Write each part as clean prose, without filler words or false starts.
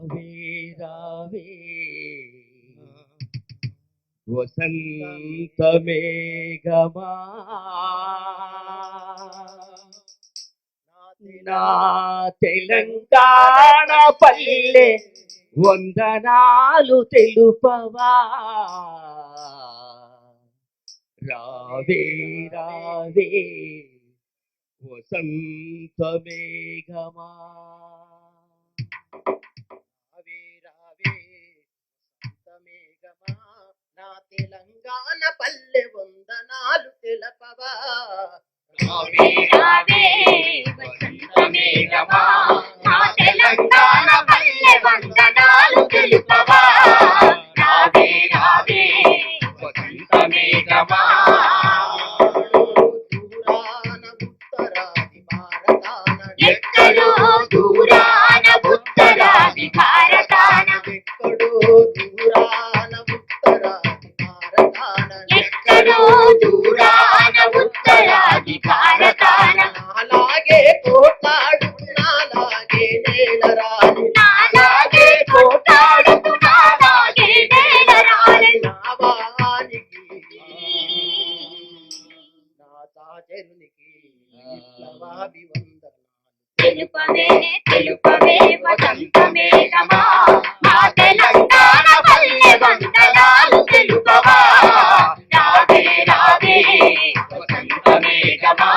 రావే రావే వసంత మేఘమా నా తెలంగాణ పల్లె వందనాలు తెలుపవా రావే రావే వసంత మేఘమా రావే రావే వసంత మేఘమా నా తెలంగాణ పల్లె వందనాలు తెలుపవా రావే రావే వసంత మేఘమా నా తెలంగాణ పల్లె వందనాలు తెలుపవా రావే రావే వసంత మేఘమా ఎక్కడో దూరాన ఉత్తరాది భారతాన ఎక్కడో దూరాన ఉత్తరాది భారతాన ఎక్కడో దూరాన ఉత్తరాది భారతాన నాలాగే కోట్లాడుతూ నాలాగే నేలరాలి నాలాగే కోటాడుతూ నాలాగే నేలరాలి నావానికి నా తాజరునికి విప్లవాభివందనాలు తెలుపవే తెలుపవే వసంత మేఘమా నా తెలంగాణ పల్లె వందనాలు తెలుపవా రావే రావే వసంత మేఘమా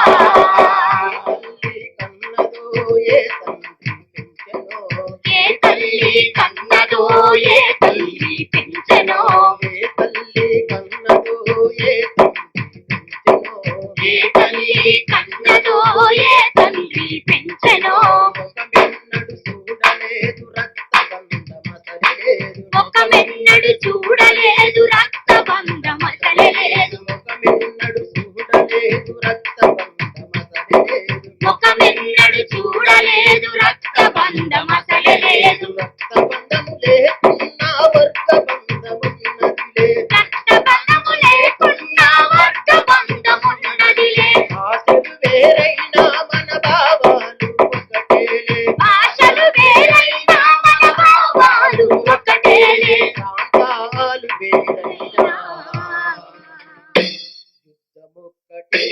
ఏ తల్లి కన్నదో ఏ తల్లి కన్నదో ఏ తల్లి పెంచెనో ఏ తల్లి కన్నదో ఏ తల్లి పెంచెనో ముఖమెన్నడు చూడలేదు రక్తబంధమసలేదు ముఖమెన్నడు చూడలేదు రక్తబంధమసలేదు ముఖమెన్నడు చూడలేదు రక్తబంధమసలేదు రక్తబంధము లేకున్నా వర్గబంధమున్నదిలే రక్తబంధము లేకున్నా వర్గబంధమున్నదిలే ఆశలు వేరైనా మన భావాలు ఒకటేలే భాషలు వేరైనా మన భావాలు ఒకటేలే ప్రాంతాలు వేరైనా యుద్ధమొక్కటే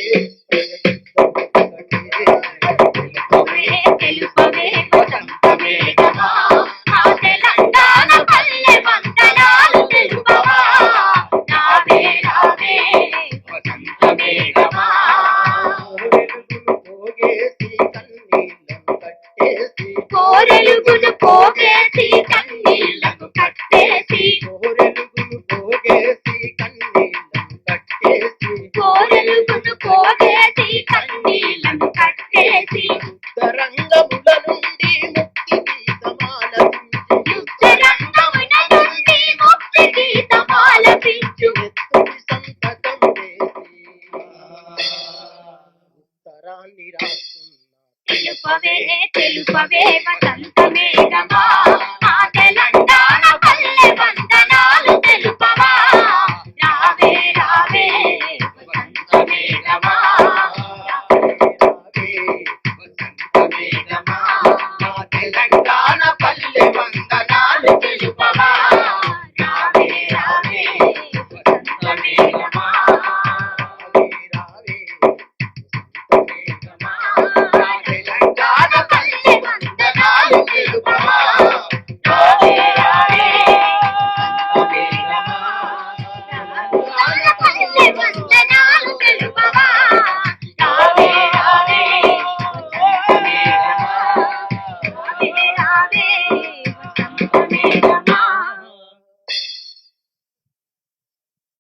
తెలుపవే వసంత మేఘమా నా తెలంగాణ పల్లె వందనాలు తెలుపవా రావే రావే వసంత మేఘమా కోరెలుగులు పోగేసి కోరెలుగులు పోగేసి కన్నీళ్లను కట్టేసి కన్నీళ్లకు కట్టేసి కోరెలుగులు పోగేసి కన్నీళ్లను కట్టేసి కోరెలుగును పోగేసి కన్నీళ్లను కట్టేసి రంగముల నుండి ముక్తి గీతమాలపించి యుద్ధరంగమున నుండి ముక్తి గీతమాలపించు ఎత్తుడి సంతకం వేసి ఉత్తరాన్ని రాస్తున్నా తెలుపవే తెలుపవే వసంత మేఘమా